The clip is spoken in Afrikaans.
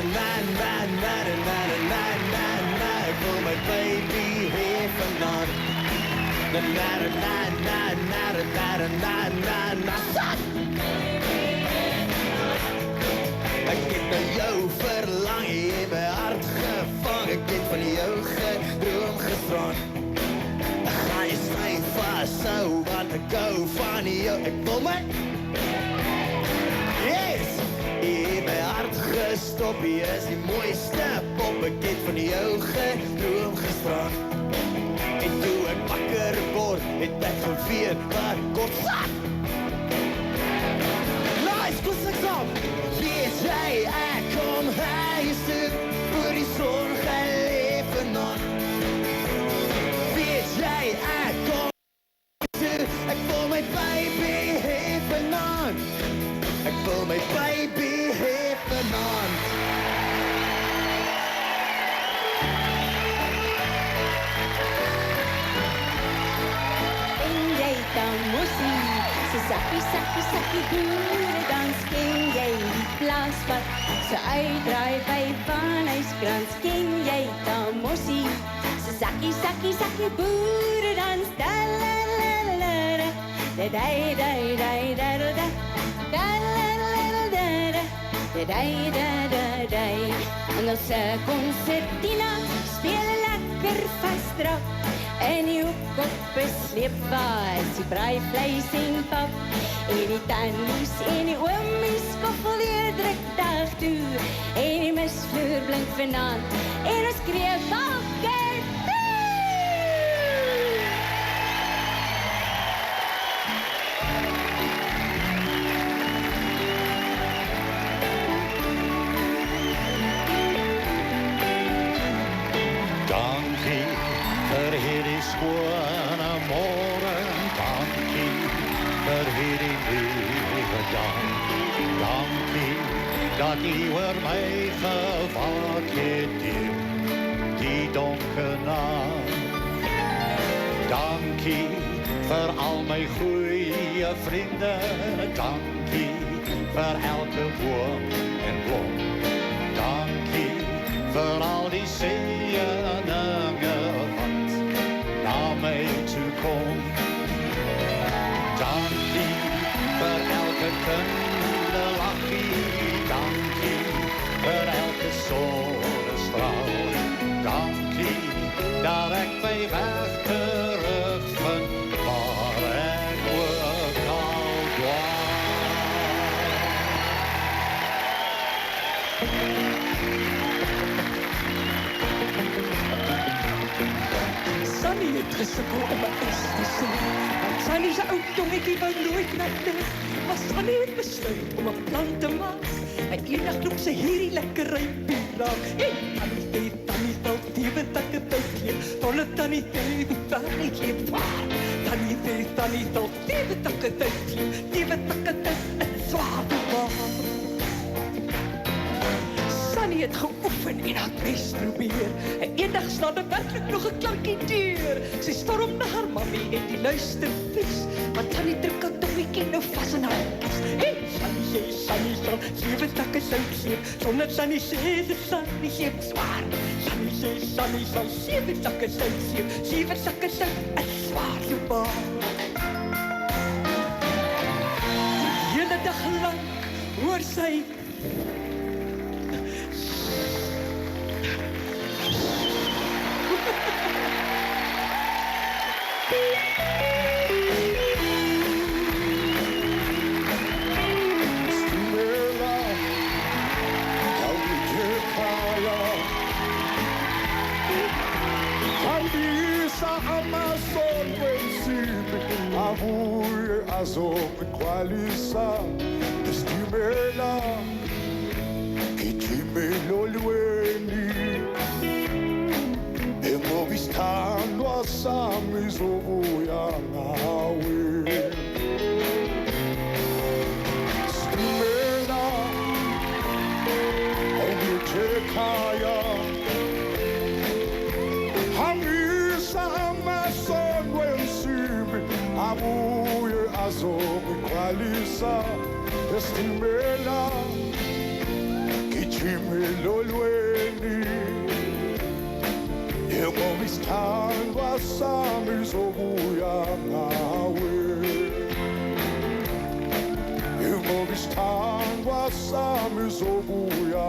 Ik wil mijn baby weer vanavond. Ik heb naar jou verlang in mijn hart gevangen. Ik heb van jou gedroom gestrand. Ga je schijn vast zo, want ik hou van jou. Ik wil mij. Yes! In mijn hart gestopt, je is die mooiste pop. Ik heb van jou gedroom gestrand. En toen ik wakker word, het ek geweer waar ik kort zat. Nice, goed saam. Weet jy, ek kom huis toe, voor die zorg en leven aan. Weet jy, ek kom huis toe, ek wil my baby even aan. Ek wil my baby even aan. Mossie, ze sakkie boerendans. Ken jy die plaaspad, ze uitdraai by Vanhuiskrans. Ken jy Mossie, ze sakkie boerendans. Da la la la la, da da da da da da, da la la la da da da da da. En onze concertina spelen lekker vasdra. En die hoek op besleep was die braaivleis en pap. En die tannies en die oomies koffel weer druk dag toe. En die misvloer blink vanaand en ons kreeg wakker toe. Dankie vir hierdie skone môre, dankie vir hierdie nuwe dag. Dankie dat U oor my gewaak het die donker nag. Dankie vir al my goeie vriende, dankie vir elke boom en blom. Dankie vir al die seëninge wat na my toe kom. Dankie vir elke kinderlachie, dankie vir elke sonnestraal. Dankie dat ek my weg terugvind waar ek ook al dwaal. Sunny het gesukkel om 'n S te sê. Want Sunny se ou tongetjie wou nooit net lig. Maar Sunny het besluit om 'n plan te maak. En eendag loop sy hierdie lekker rypie raak. Hey, Tannie sal diewe takke tydjie. Volle Tannie diewe takke tydjie. Tannie sal diewe takke tydjie. Diewe takke tydjie. Swaar bewaar. Sunny het geoefen en haar bes probeer. En eendag staan er werklik nog 'n klankie deur. Sy storm na haar mammie en die luister vies. Want Sunny druk 'n tongetjie nou vas in haar kies. Hey, Sunny sal 7 takke sout gee. Sonder Sunny sê dit Sunny gee swaar. Sunny sal 7 takke sout gee. 7 takke sout is swaar so baar. Die hele dag lank hoor sy Avuye azokugcwalisa isitimela gijimela olweni ngoba isithandwa sami zobuya ngawe isitimela awulethe ekhaya hambisa amasondo ensimbi abuye azokugcwalisa esitimela Chimilolweni Ngoba isithandwa sami sobuya ngawe Ngoba isithandwa sami sobuya